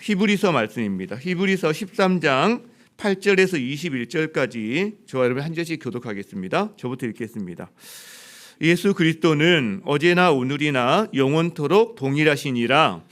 히브리서 말씀입니다. 히브리서 13장 8절에서 21절까지 저와 여러분 한 절씩 교독하겠습니다. 저부터 읽겠습니다. 예수 그리스도는 어제나 오늘이나 영원토록 동일하시니라.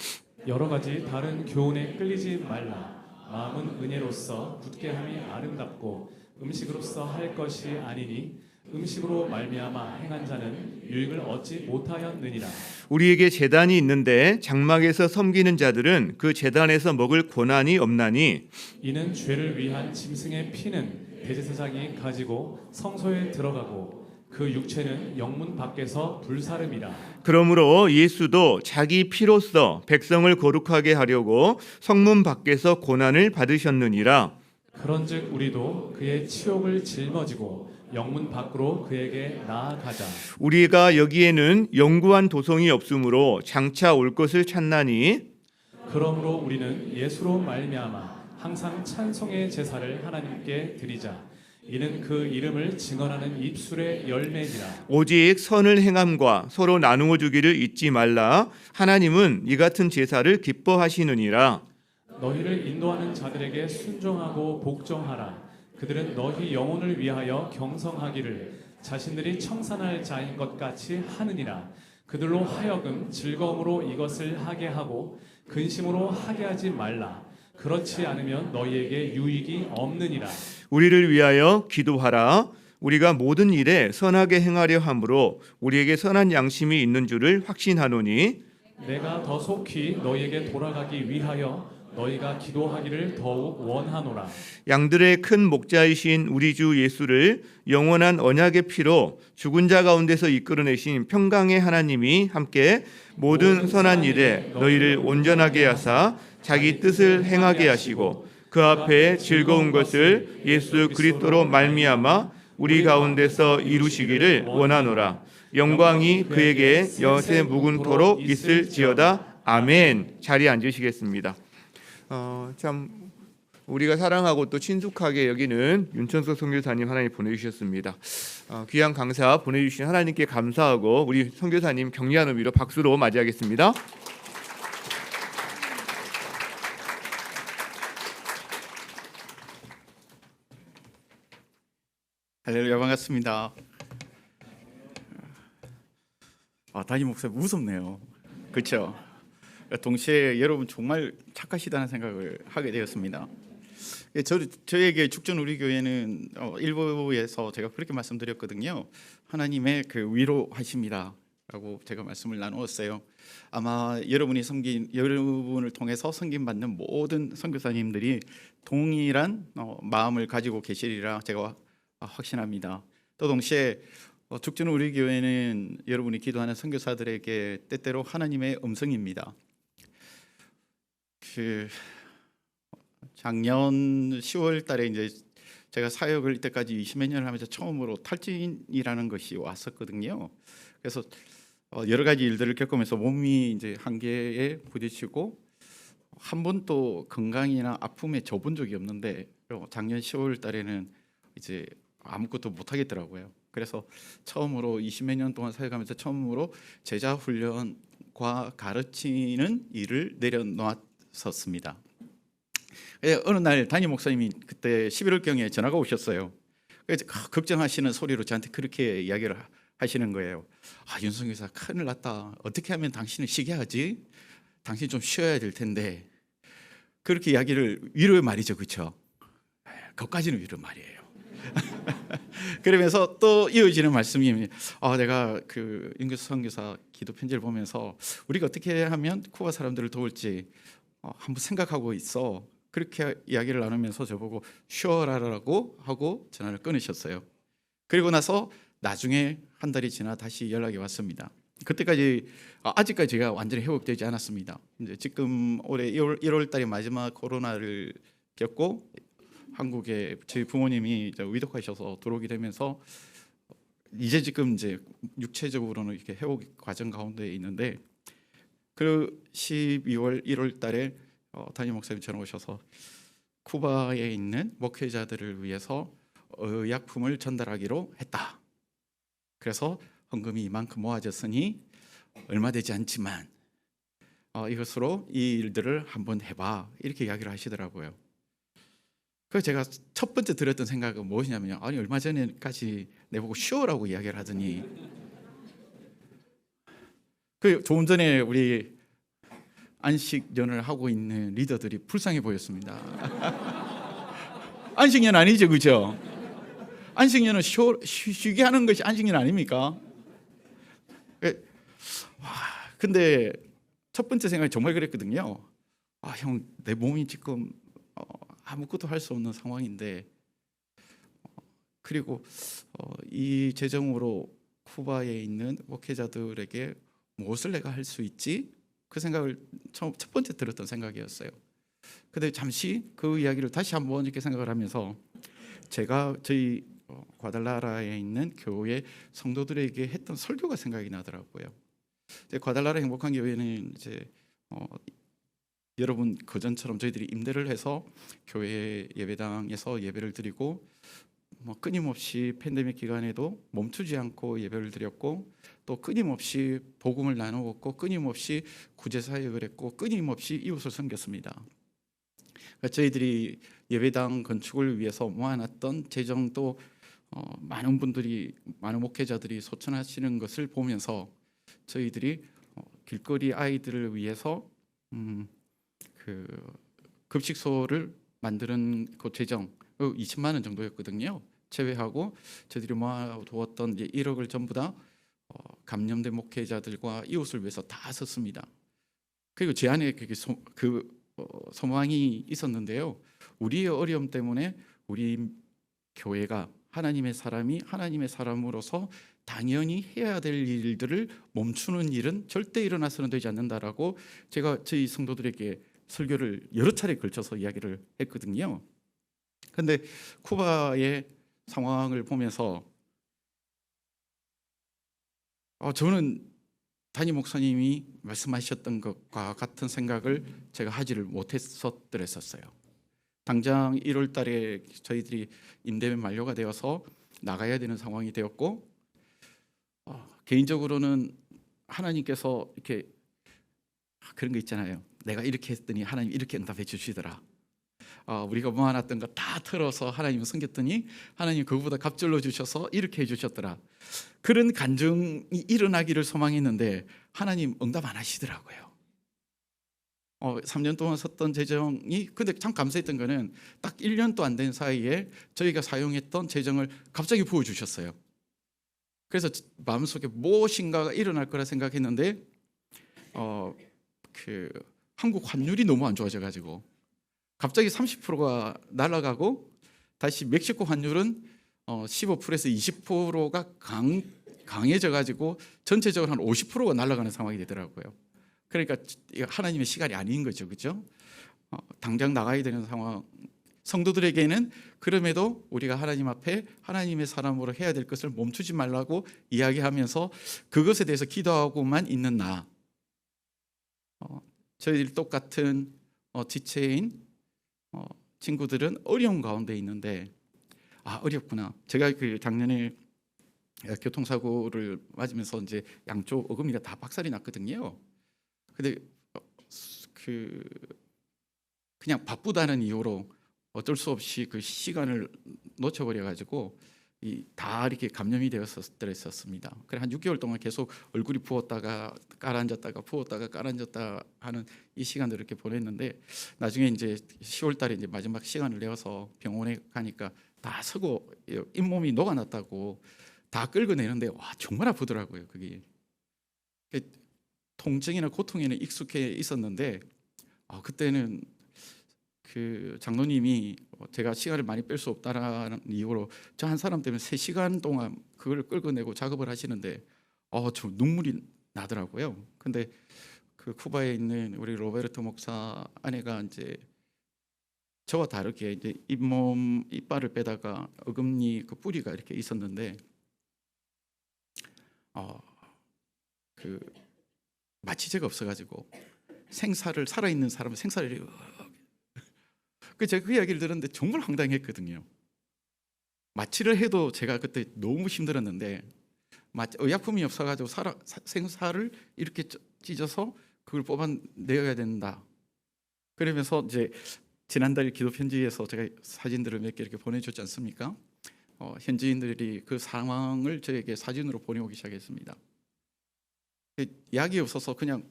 여러 가지 다른 교훈에 끌리지 말라. 마음은 은혜로서 굳게 함이 아름답고 음식으로서 할 것이 아니니 음식으로 말미암아 행한 자는 유익을 얻지 못하였느니라. 우리에게 제단이 있는데 장막에서 섬기는 자들은 그 제단에서 먹을 고난이 없나니 이는 죄를 위한 짐승의 피는 대제사장이 가지고 성소에 들어가고 그 육체는 영문 밖에서 불사름이라. 그러므로 예수도 자기 피로써 백성을 거룩하게 하려고 성문 밖에서 고난을 받으셨느니라. 그런즉 우리도 그의 치욕을 짊어지고 영문 밖으로 그에게 나아가자. 우리가 여기에는 영구한 도성이 없으므로 장차 올 것을 찾나니 그러므로 우리는 예수로 말미암아 항상 찬송의 제사를 하나님께 드리자. 이는 그 이름을 증언하는 입술의 열매니라. 오직 선을 행함과 서로 나누어 주기를 잊지 말라. 하나님은 이 같은 제사를 기뻐하시느니라. 너희를 인도하는 자들에게 순종하고 복종하라. 그들은 너희 영혼을 위하여 경성하기를 자신들이 청산할 자인 것 같이 하느니라. 그들로 하여금 즐거움으로 이것을 하게 하고 근심으로 하게 하지 말라. 그렇지 않으면 너희에게 유익이 없느니라. 우리를 위하여 기도하라. 우리가 모든 일에 선하게 행하려 함으로 우리에게 선한 양심이 있는 줄을 확신하노니 내가 더 속히 너희에게 돌아가기 위하여 너희가 기도하기를 더욱 원하노라. 양들의 큰 목자이신 우리 주 예수를 영원한 언약의 피로 죽은 자 가운데서 이끌어내신 평강의 하나님이 함께 모든 선한 일에 너희를 온전하게 하사 자기 뜻을 행하게 하시고 그 앞에 즐거운 것을 예수 그리스도로 말미암아 우리 가운데서 이루시기를 원하노라. 영광이 그에게 여세 묵은토록 있을지어다. 아멘. 자리에 앉으시겠습니다. 참 우리가 사랑하고 또 친숙하게 여기는 윤천석 선교사님 하나님 보내주셨습니다. 귀한 강사 보내주신 하나님께 감사하고 우리 선교사님 격려한 의미로 박수로 맞이하겠습니다. 할렐루야, 반갑습니다. 담임 목사님 무섭네요. 그렇죠? 동시에 여러분 정말 착하시다는 생각을 하게 되었습니다. 저에게 죽전 우리 교회는 일부에서 제가 그렇게 말씀드렸거든요. 하나님의 그 위로하십니다라고 제가 말씀을 나누었어요. 아마 여러분을 통해서 섬김 받는 모든 선교사님들이 동일한 마음을 가지고 계시리라 제가 확신합니다. 또 동시에 죽전 우리 교회는 여러분이 기도하는 선교사들에게 때때로 하나님의 음성입니다. 작년 10월 달에 이제 제가 사역을 이때까지 20몇 년을 하면서 처음으로 탈진이라는 것이 왔었거든요. 그래서 여러 가지 일들을 겪으면서 몸이 이제 한계에 부딪히고 한 번도 건강이나 아픔에 접은 적이 없는데 작년 10월 달에는 이제 아무것도 못 하겠더라고요. 그래서 처음으로 20몇 년 동안 사역하면서 처음으로 제자 훈련과 가르치는 일을 내려놓았었습니다. 어느 날 담임 목사님이 그때 11월경에 전화가 오셨어요. 그래서 걱정하시는 소리로 저한테 그렇게 이야기를 하시는 거예요. 윤성 교사 큰일 났다. 어떻게 하면 당신을 쉬게 하지? 당신 좀 쉬어야 될 텐데. 그렇게 이야기를 위로의 말이죠, 그렇죠? 그것까지는 위로 말이에요. 그러면서 또 이어지는 말씀이 내가 그 윤교수 선교사 기도 편지를 보면서 우리가 어떻게 하면 쿠바 사람들을 도울지 한번 생각하고 있어. 그렇게 이야기를 나누면서 저보고 쉬어라라고 하고 전화를 끊으셨어요. 그리고 나서 나중에 한 달이 지나 다시 연락이 왔습니다. 그때까지 아직까지 제가 완전히 회복되지 않았습니다. 이제 지금 올해 1월 달에 마지막 코로나를 겪고 한국에 저희 부모님이 위독하셔서 들어오게 되면서 이제 지금 이제 육체적으로는 이렇게 회복 과정 가운데 있는데 그 12월 1월 달에 담임 목사님 전화 오셔서 쿠바에 있는 목회자들을 위해서 의약품을 전달하기로 했다. 그래서 헌금이 이만큼 모아졌으니 얼마 되지 않지만 이것으로 이 일들을 한번 해봐 이렇게 이야기를 하시더라고요. 그래서 제가 첫 번째 들었던 생각은 무엇이냐면요, 아니 얼마 전에까지 내보고 쉬어라고 이야기를 하더니 그 조금 전에 우리 안식년을 하고 있는 리더들이 불쌍해 보였습니다. 안식년 아니죠, 그죠? 안식년은 쉬게 하는 것이 안식년 아닙니까? 근데 첫 번째 생각이 정말 그랬거든요. 형, 내 몸이 지금 아무것도 할 수 없는 상황인데, 그리고 이 재정으로 쿠바에 있는 목회자들에게 무엇을 내가 할 수 있지? 그 생각을 첫 번째 들었던 생각이었어요. 근데 잠시 그 이야기를 다시 한번 이렇게 생각을 하면서 제가 저희 과달라라에 있는 교회 성도들에게 했던 설교가 생각이 나더라고요. 과달라라 행복한 교회는 이제 여러분 그전처럼 저희들이 임대를 해서 교회 예배당에서 예배를 드리고 끊임없이 팬데믹 기간에도 멈추지 않고 예배를 드렸고 또 끊임없이 복음을 나누었고 끊임없이 구제 사역을 했고 끊임없이 이웃을 섬겼습니다. 저희들이 예배당 건축을 위해서 모아놨던 재정도 많은 분들이, 많은 목회자들이 소천하시는 것을 보면서 저희들이 길거리 아이들을 위해서 그 급식소를 만드는 그 재정 20만 원 정도였거든요. 제외하고 저희들이 모아두었던 이제 1억을 전부 다 감염된 목회자들과 이웃을 위해서 다 썼습니다. 그리고 제 안에 소망이 있었는데요. 우리의 어려움 때문에 우리 교회가 하나님의 사람이 하나님의 사람으로서 당연히 해야 될 일들을 멈추는 일은 절대 일어나서는 되지 않는다라고 제가 저희 성도들에게 설교를 여러 차례 걸쳐서 이야기를 했거든요. 그런데 쿠바의 상황을 보면서 저는 담임 목사님이 말씀하셨던 것과 같은 생각을 제가 하지를 못했었더랬었어요. 당장 1월 달에 저희들이 임대면 만료가 되어서 나가야 되는 상황이 되었고 개인적으로는 하나님께서 이렇게 그런 거 있잖아요. 내가 이렇게 했더니 하나님 이렇게 응답해 주시더라. 우리가 모아놨던 거 다 털어서 하나님을 섬겼더니 하나님 그거보다 갑절로 주셔서 이렇게 해주셨더라. 그런 간증이 일어나기를 소망했는데 하나님 응답 안 하시더라고요. 3년 동안 썼던 재정이, 근데 참 감사했던 거는 딱 1년도 안 된 사이에 저희가 사용했던 재정을 갑자기 부어주셨어요. 그래서 마음속에 무엇인가가 일어날 거라 생각했는데 그 한국 환율이 너무 안 좋아져가지고 갑자기 30%가 날아가고 다시 멕시코 환율은 15%에서 20%가 강해져가지고 전체적으로 한 50%가 날아가는 상황이 되더라고요. 그러니까 하나님의 시간이 아닌 거죠, 그렇죠? 당장 나가야 되는 상황. 성도들에게는 그럼에도 우리가 하나님 앞에 하나님의 사람으로 해야 될 것을 멈추지 말라고 이야기하면서 그것에 대해서 기도하고만 있는 나. 저희들 똑같은 지체인 친구들은 어려운 가운데 있는데 어렵구나. 제가 그 작년에 교통사고를 맞으면서 이제 양쪽 어금니가 다 박살이 났거든요. 근데 그냥 바쁘다는 이유로 어쩔 수 없이 그 시간을 놓쳐버려 가지고 다 이렇게 감염이 되었었습니다. 그래 한 6개월 동안 계속 얼굴이 부었다가 깔아앉았다가 부었다가 깔아앉았다 하는 이 시간들을 이렇게 보냈는데 나중에 이제 10월 달에 이제 마지막 시간을 내어서 병원에 가니까 다 서고 잇몸이 녹아났다고 다 긁어내는데 와 정말 아프더라고요. 그게 통증이나 고통에는 익숙해 있었는데 그때는 그 장로님이 제가 시간을 많이 뺄 수 없다라는 이유로 저 한 사람 때문에 3시간 동안 그걸 끌어내고 작업을 하시는데 저 눈물이 나더라고요. 근데 그 쿠바에 있는 우리 로베르토 목사 아내가 이제 저와 다르게 이제 잇몸 이빨을 빼다가 어금니 그 뿌리가 이렇게 있었는데 그 마취제가 없어가지고 살아있는 사람은 생사를 제가 그 이야기를 들었는데 정말 황당했거든요. 마취를 해도 제가 그때 너무 힘들었는데 의약품이 없어가지고 생사를 이렇게 찢어서 그걸 뽑아내야 된다. 그러면서 이제 지난달 기도 편지에서 제가 사진들을 몇 개 이렇게 보내줬지 않습니까? 현지인들이 그 상황을 저에게 사진으로 보내오기 시작했습니다. 약이 없어서 그냥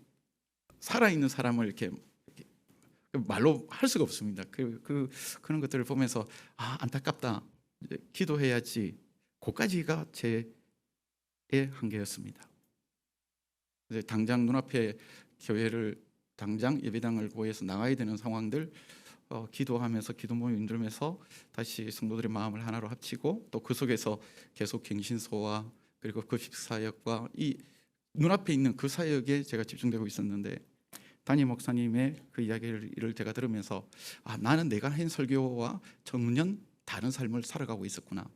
살아있는 사람을 이렇게 말로 할 수가 없습니다. 그런 것들을 보면서 안타깝다. 이제 기도해야지. 그까지가 제 한계였습니다. 이제 당장 눈앞에 교회를 당장 예배당을 구해서 나가야 되는 상황들 기도하면서 기도 모임 인들면서 다시 성도들의 마음을 하나로 합치고 또 그 속에서 계속 갱신소와 그리고 급식 사역과 이 눈앞에 있는 그 사역에 제가 집중되고 있었는데 담임 목사님의 그 이야기를 제가 들으면서 나는 내가 한 설교와 전혀 다른 삶을 살아가고 있었구나.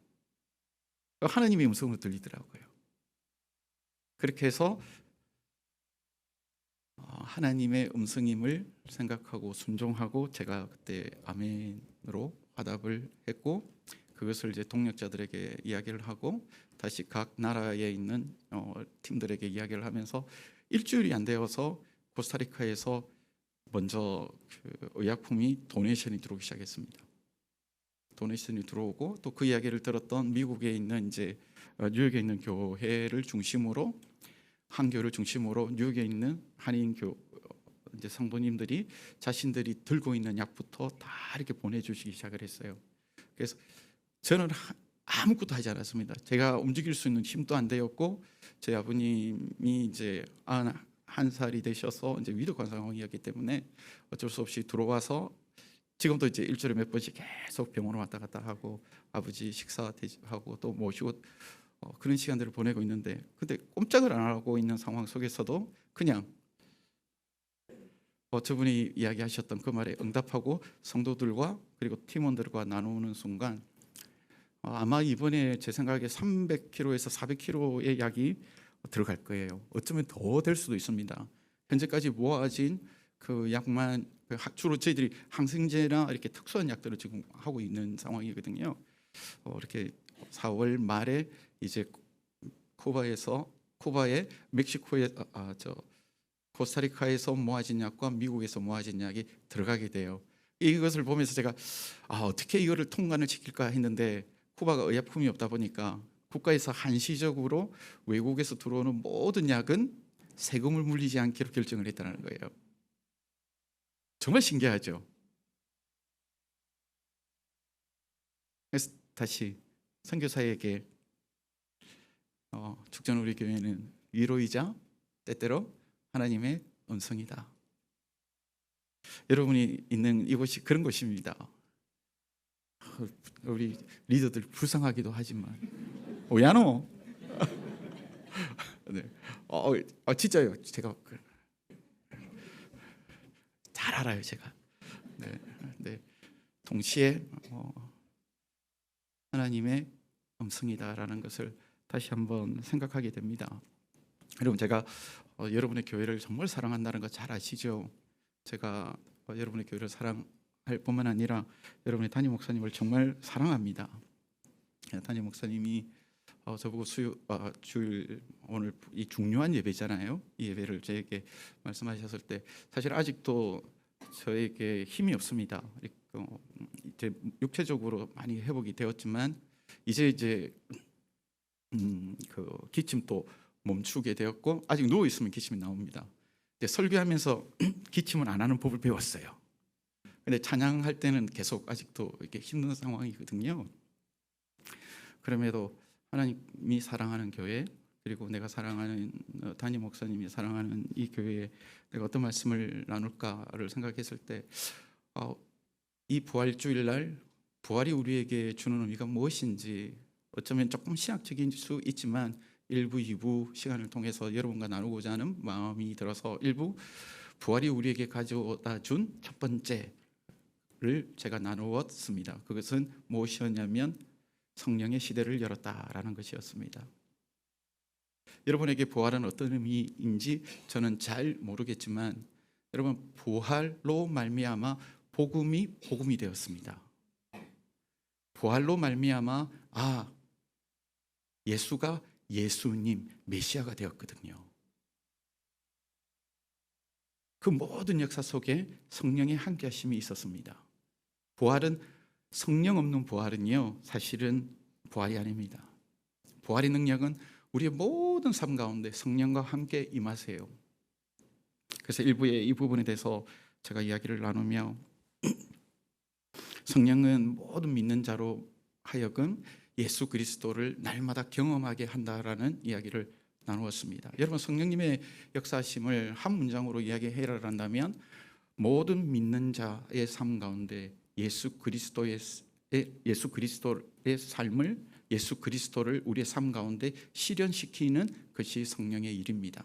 하나님의 음성으로 들리더라고요. 그렇게 해서 하나님의 음성임을 생각하고 순종하고 제가 그때 아멘으로 화답을 했고 그것을 이제 동역자들에게 이야기를 하고 다시 각 나라에 있는 팀들에게 이야기를 하면서 일주일이 안 되어서 코스타리카에서 먼저 그 의약품이 도네이션이 들어오기 시작했습니다. 도네이션이 들어오고 또 그 이야기를 들었던 미국에 있는 이제 뉴욕에 있는 교회를 중심으로 한 교회를 중심으로 뉴욕에 있는 한인 이제 성도님들이 자신들이 들고 있는 약부터 다 이렇게 보내주시기 시작을 했어요. 그래서 저는 아무것도 하지 않았습니다. 제가 움직일 수 있는 힘도 안 되었고 제 아버님이 이제 91살이 되셔서 이제 위독한 상황이었기 때문에 어쩔 수 없이 들어와서 지금도 이제 일주일에 몇 번씩 계속 병원을 왔다 갔다 하고 아버지 식사하고 또 모시고 그런 시간들을 보내고 있는데 근데 꼼짝을 안 하고 있는 상황 속에서도 그냥 저분이 이야기하셨던 그 말에 응답하고 성도들과 그리고 팀원들과 나누는 순간 아마 이번에 제 생각에 300kg에서 400kg의 약이 들어갈 거예요. 어쩌면 더 될 수도 있습니다. 현재까지 모아진 그 약만 주로 저희들이 항생제나 이렇게 특수한 약들을 지금 하고 있는 상황이거든요. 이렇게 4월 말에 이제 쿠바에 멕시코에 코스타리카에서 모아진 약과 미국에서 모아진 약이 들어가게 돼요. 이것을 보면서 제가 어떻게 이거를 통관을 시킬까 했는데 쿠바가 의약품이 없다 보니까 국가에서 한시적으로 외국에서 들어오는 모든 약은 세금을 물리지 않기로 결정을 했다는 거예요. 정말 신기하죠. 그래서 다시 선교사에게 축전 우리 교회는 위로이자 때때로 하나님의 음성이다. 여러분이 있는 이곳이 그런 곳입니다. 우리 리더들 불쌍하기도 하지만 왜ano? 네. 진짜요. 제가 잘 알아요. 제가. 네. 동시에 하나님의 음성이다라는 것을 다시 한번 생각하게 됩니다. 여러분 제가 여러분의 교회를 정말 사랑한다는 거 잘 아시죠? 제가 여러분의 교회를 사랑할 뿐만 아니라 여러분의 담임 목사님을 정말 사랑합니다. 담임 목사님이 저보고 주일 오늘 이 중요한 예배잖아요. 이 예배를 저에게 말씀하셨을 때 사실 아직도 저에게 힘이 없습니다. 이제 육체적으로 많이 회복이 되었지만 이제 그 기침도 멈추게 되었고 아직 누워 있으면 기침이 나옵니다. 이제 설교하면서 기침을 안 하는 법을 배웠어요. 근데 찬양할 때는 계속 아직도 이렇게 힘든 상황이거든요. 그럼에도 하나님이 사랑하는 교회 그리고 내가 사랑하는 담임 목사님이 사랑하는 이 교회에 내가 어떤 말씀을 나눌까를 생각했을 때 이 부활주일날 부활이 우리에게 주는 의미가 무엇인지 어쩌면 조금 신학적인 수 있지만 1부, 2부 시간을 통해서 여러분과 나누고자 하는 마음이 들어서 1부 부활이 우리에게 가져다 준 첫 번째를 제가 나누었습니다. 그것은 무엇이었냐면 성령의 시대를 열었다라는 것이었습니다. 여러분에게 부활은 어떤 의미인지 저는 잘 모르겠지만 여러분 부활로 말미암아 복음이 되었습니다. 부활로 말미암아 예수가 예수님 메시아가 되었거든요. 그 모든 역사 속에 성령의 함께하심이 있었습니다. 부활은 성령 없는 부활은요, 사실은 부활이 아닙니다. 부활의 능력은 우리의 모든 삶 가운데 성령과 함께 임하세요. 그래서 일부의 이 부분에 대해서 제가 이야기를 나누며 성령은 모든 믿는 자로 하여금 예수 그리스도를 날마다 경험하게 한다라는 이야기를 나누었습니다. 여러분, 성령님의 역사하심을 한 문장으로 이야기해라 한다면 모든 믿는 자의 삶 가운데 예수 그리스도의 삶을, 예수 그리스도를 우리의 삶 가운데 실현시키는 것이 성령의 일입니다.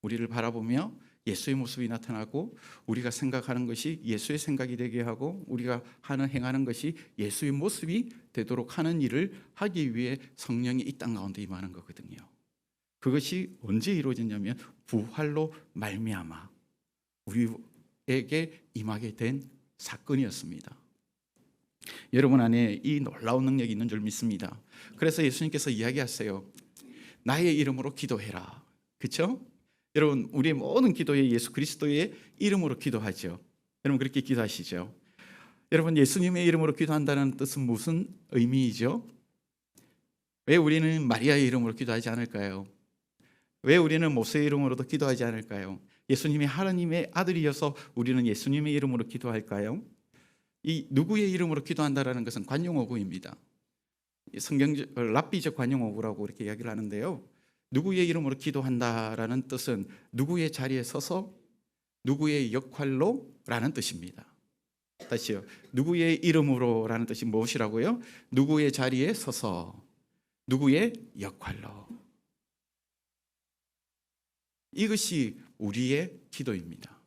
우리를 바라보며 예수의 모습이 나타나고 우리가 생각하는 것이 예수의 생각이 되게 하고 우리가 행하는 것이 예수의 모습이 되도록 하는 일을 하기 위해 성령이 이 땅 가운데 임하는 거거든요. 그것이 언제 이루어졌냐면 부활로 말미암아 우리에게 임하게 된 사건이었습니다. 여러분 안에 이 놀라운 능력이 있는 줄 믿습니다. 그래서 예수님께서 이야기하세요. 나의 이름으로 기도해라. 그렇죠? 여러분, 우리의 모든 기도에 예수 그리스도의 이름으로 기도하죠. 여러분 그렇게 기도하시죠? 여러분, 예수님의 이름으로 기도한다는 뜻은 무슨 의미이죠? 왜 우리는 마리아의 이름으로 기도하지 않을까요? 왜 우리는 모세의 이름으로도 기도하지 않을까요? 예수님이 하나님의 아들이어서 우리는 예수님의 이름으로 기도할까요? 이 누구의 이름으로 기도한다라는 것은 관용어구입니다. 성경적 랍비적 관용어구라고 이렇게 이야기를 하는데요. 누구의 이름으로 기도한다라는 뜻은 누구의 자리에 서서 누구의 역할로라는 뜻입니다. 다시요. 누구의 이름으로라는 뜻이 무엇이라고요? 누구의 자리에 서서 누구의 역할로. 이것이 우리의 기도입니다.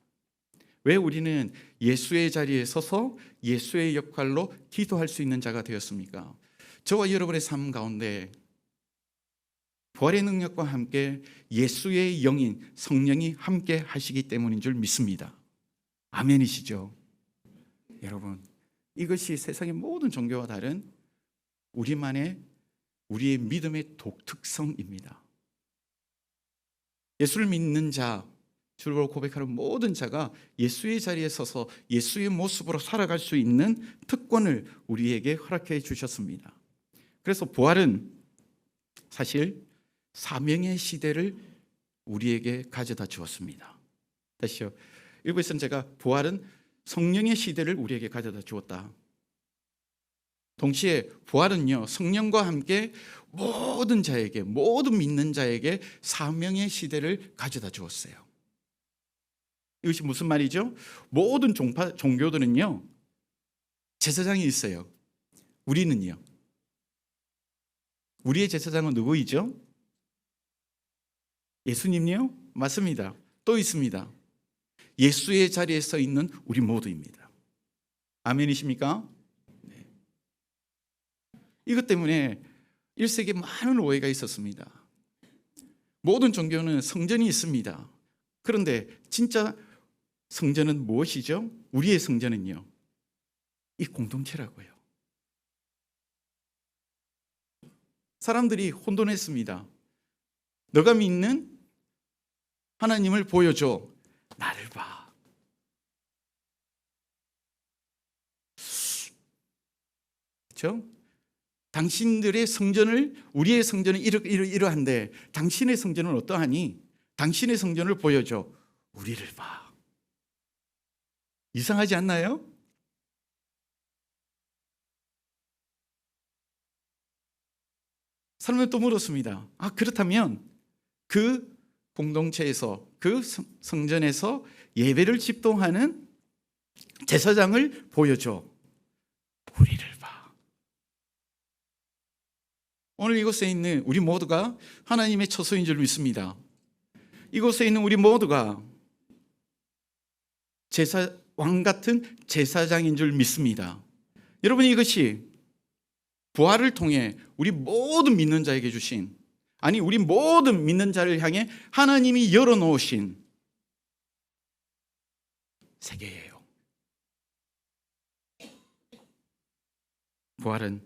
왜 우리는 예수의 자리에 서서 예수의 역할로 기도할 수 있는 자가 되었습니까? 저와 여러분의 삶 가운데 부활의 능력과 함께 예수의 영인 성령이 함께 하시기 때문인 줄 믿습니다. 아멘이시죠? 여러분, 이것이 세상의 모든 종교와 다른 우리의 믿음의 독특성입니다. 예수를 믿는 자, 주로 고백하는 모든 자가 예수의 자리에 서서 예수의 모습으로 살아갈 수 있는 특권을 우리에게 허락해 주셨습니다. 그래서 부활은 사실 사명의 시대를 우리에게 가져다 주었습니다. 다시요. 일부에서는 제가 부활은 성령의 시대를 우리에게 가져다 주었다. 동시에 부활은요, 성령과 함께 모든 자에게, 모든 믿는 자에게 사명의 시대를 가져다 주었어요. 이것이 무슨 말이죠? 모든 종교들은요, 제사장이 있어요. 우리는요. 우리의 제사장은 누구이죠? 예수님이요? 맞습니다. 또 있습니다. 예수의 자리에 서 있는 우리 모두입니다. 아멘이십니까? 네. 이것 때문에 1세기에 많은 오해가 있었습니다. 모든 종교는 성전이 있습니다. 그런데 진짜 성전은 무엇이죠? 우리의 성전은요, 이 공동체라고요. 사람들이 혼돈했습니다. 너가 믿는 하나님을 보여줘. 나를 봐. 그렇죠? 당신들의 성전을, 우리의 성전은 이러한데 당신의 성전은 어떠하니? 당신의 성전을 보여줘. 우리를 봐. 이상하지 않나요? 사람은 또 물었습니다. 그렇다면 그 공동체에서, 그 성전에서 예배를 집도하는 제사장을 보여줘. 우리를 봐. 오늘 이곳에 있는 우리 모두가 하나님의 처소인 줄 믿습니다. 이곳에 있는 우리 모두가 왕 같은 제사장인 줄 믿습니다. 여러분, 이것이 부활을 통해 우리 모든 믿는 자에게 주신, 아니 우리 모든 믿는 자를 향해 하나님이 열어놓으신 세계예요. 부활은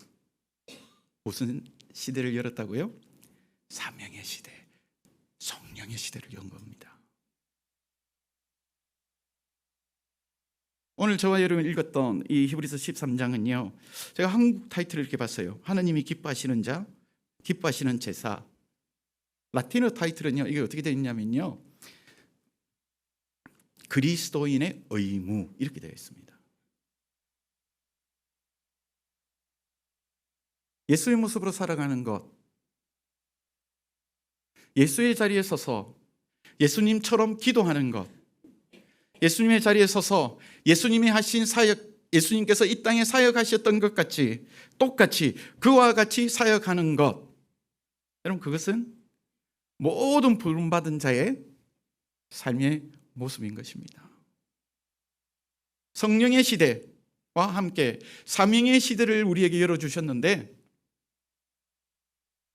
무슨 시대를 열었다고요? 사명의 시대, 성령의 시대를 연 겁니다. 오늘 저와 여러분 읽었던 이 히브리서 13장은요, 제가 한국 타이틀을 이렇게 봤어요. 하나님이 기뻐하시는 자, 기뻐하시는 제사. 라틴어 타이틀은요, 이게 어떻게 되어 있냐면요, 그리스도인의 의무, 이렇게 되어 있습니다. 예수의 모습으로 살아가는 것, 예수의 자리에 서서 예수님처럼 기도하는 것, 예수님의 자리에 서서 예수님이 하신 사역, 예수님께서 이 땅에 사역하셨던 것 같이 똑같이 그와 같이 사역하는 것, 여러분 그것은 모든 부름받은 자의 삶의 모습인 것입니다. 성령의 시대와 함께 사명의 시대를 우리에게 열어주셨는데,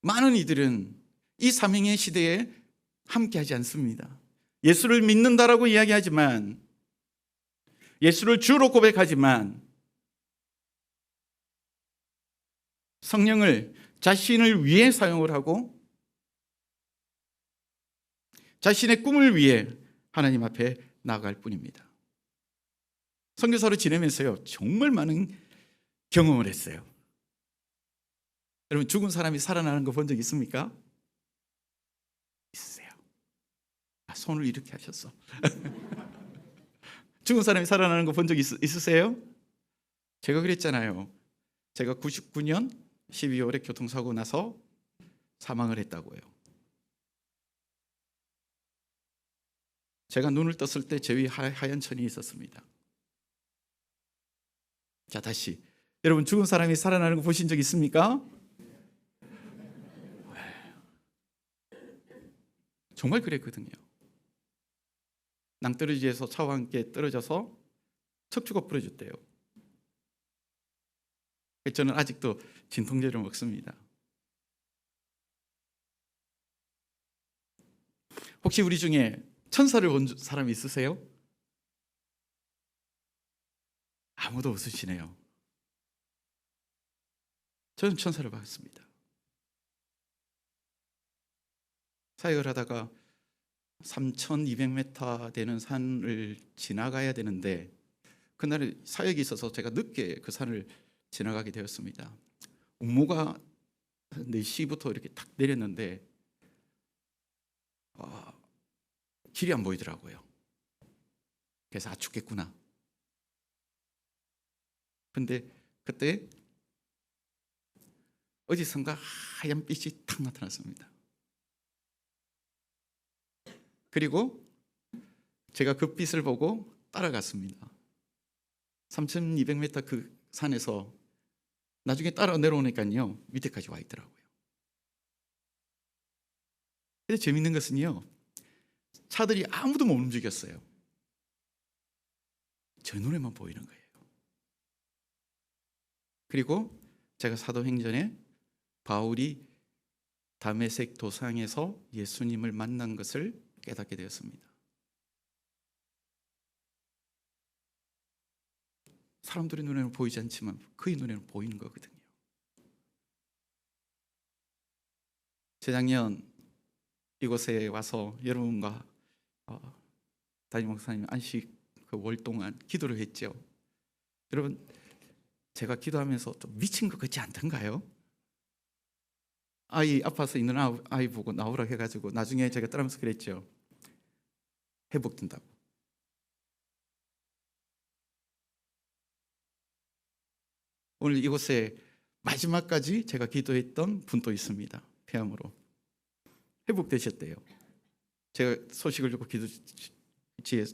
많은 이들은 이 사명의 시대에 함께하지 않습니다. 예수를 믿는다라고 이야기하지만, 예수를 주로 고백하지만, 성령을 자신을 위해 사용을 하고 자신의 꿈을 위해 하나님 앞에 나아갈 뿐입니다. 선교사로 지내면서요, 정말 많은 경험을 했어요. 여러분, 죽은 사람이 살아나는 거 본 적 있습니까? 있으세요? 손을 이렇게 하셨어. 죽은 사람이 살아나는 거 본 적 있으세요? 제가 그랬잖아요. 제가 99년 12월에 교통사고 나서 사망을 했다고요. 제가 눈을 떴을 때 제 위에 하얀 천이 있었습니다. 자, 다시. 여러분, 죽은 사람이 살아나는 거 보신 적 있습니까? 정말 그랬거든요. 낭떠러지에서 차와 함께 떨어져서 척추가 부러졌대요. 저는 아직도 진통제를 먹습니다. 혹시 우리 중에 천사를 본 사람이 있으세요? 아무도 없으시네요. 저는 천사를 봤습니다. 사역을 하다가 3,200m 되는 산을 지나가야 되는데, 그날에 사역이 있어서 제가 늦게 그 산을 지나가게 되었습니다. 운모가 4시부터 이렇게 탁 내렸는데 길이 안 보이더라고요. 그래서 죽겠구나. 근데 그때 어디선가 하얀 빛이 탁 나타났습니다. 그리고 제가 그 빛을 보고 따라갔습니다. 3,200m 그 산에서 나중에 따라 내려오니까요, 밑에까지 와 있더라고요. 근데 재밌는 것은요, 차들이 아무도 못 움직였어요. 제 눈에만 보이는 거예요. 그리고 제가 사도행전에 바울이 다메섹 도상에서 예수님을 만난 것을 깨닫게 되었습니다. 사람들의 눈에는 보이지 않지만 그의 눈에는 보이는 거거든요. 재작년 이곳에 와서 여러분과 담임 목사님 안식 그 월 동안 기도를 했죠. 여러분, 제가 기도하면서 좀 미친 것 같지 않던가요? 아이 아파서 있는 아이 보고 나오라 해가지고 나중에 제가 따라하면서 그랬죠. 회복된다고. 오늘 이곳에 마지막까지 제가 기도했던 분도 있습니다. 폐암으로 회복되셨대요. 제가 소식을 듣고 제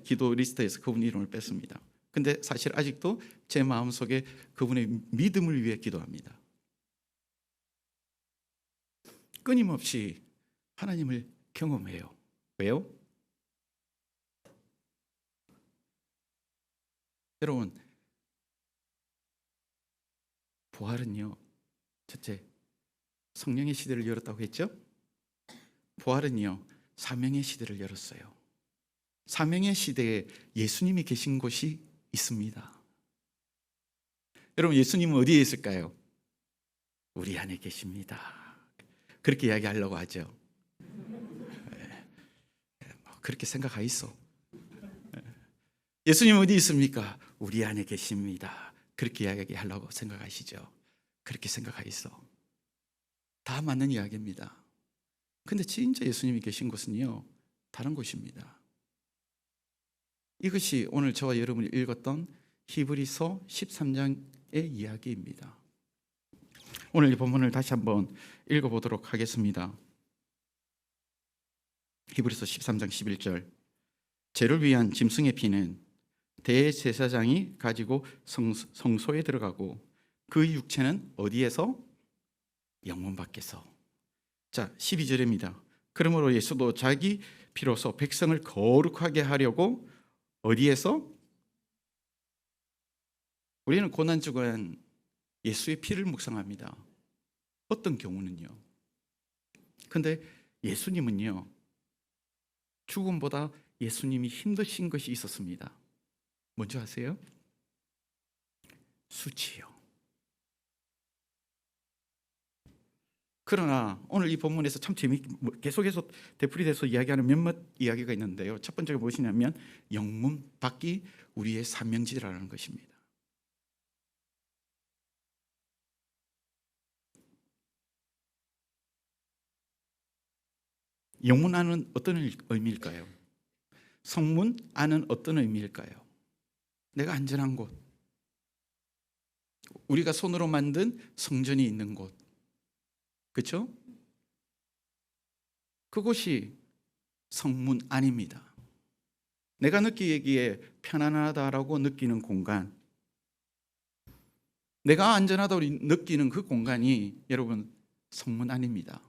기도 리스트에서 그분 이름을 뺐습니다. 근데 사실 아직도 제 마음속에 그분의 믿음을 위해 기도합니다. 끊임없이 하나님을 경험해요. 왜요? 여러분, 부활은요, 첫째, 성령의 시대를 열었다고 했죠? 부활은요, 사명의 시대를 열었어요. 사명의 시대에 예수님이 계신 곳이 있습니다. 여러분, 예수님은 어디에 있을까요? 우리 안에 계십니다. 그렇게 이야기하려고 하죠. 그렇게 생각하 있어. 예수님 어디 있습니까? 우리 안에 계십니다. 그렇게 이야기하려고 생각하시죠? 그렇게 생각하겠어. 다 맞는 이야기입니다. 근데 진짜 예수님이 계신 곳은요, 다른 곳입니다. 이것이 오늘 저와 여러분이 읽었던 히브리서 13장의 이야기입니다. 오늘 이 본문을 다시 한번 읽어보도록 하겠습니다. 히브리서 13장 11절. 죄를 위한 짐승의 피는 대제사장이 가지고 성소에 들어가고 그 육체는 어디에서? 영문 밖에서. 자, 12절입니다. 그러므로 예수도 자기 피로서 백성을 거룩하게 하려고 어디에서? 우리는 고난주간 예수의 피를 묵상합니다. 어떤 경우는요. 근데 예수님은요, 죽음보다 예수님이 힘드신 것이 있었습니다. 뭔지 아세요? 수치요. 그러나 오늘 이 본문에서 참 재미있게 계속해서 되풀이돼서 이야기하는 몇몇 이야기가 있는데요. 첫 번째가 무엇이냐면 영문 받기 우리의 사명지라는 것입니다. 영문 안은 어떤 의미일까요? 성문 안은 어떤 의미일까요? 내가 안전한 곳, 우리가 손으로 만든 성전이 있는 곳, 그렇죠? 그곳이 성문 안입니다. 내가 느끼기에 편안하다라고 느끼는 공간, 내가 안전하다고 느끼는 그 공간이 여러분 성문 안입니다.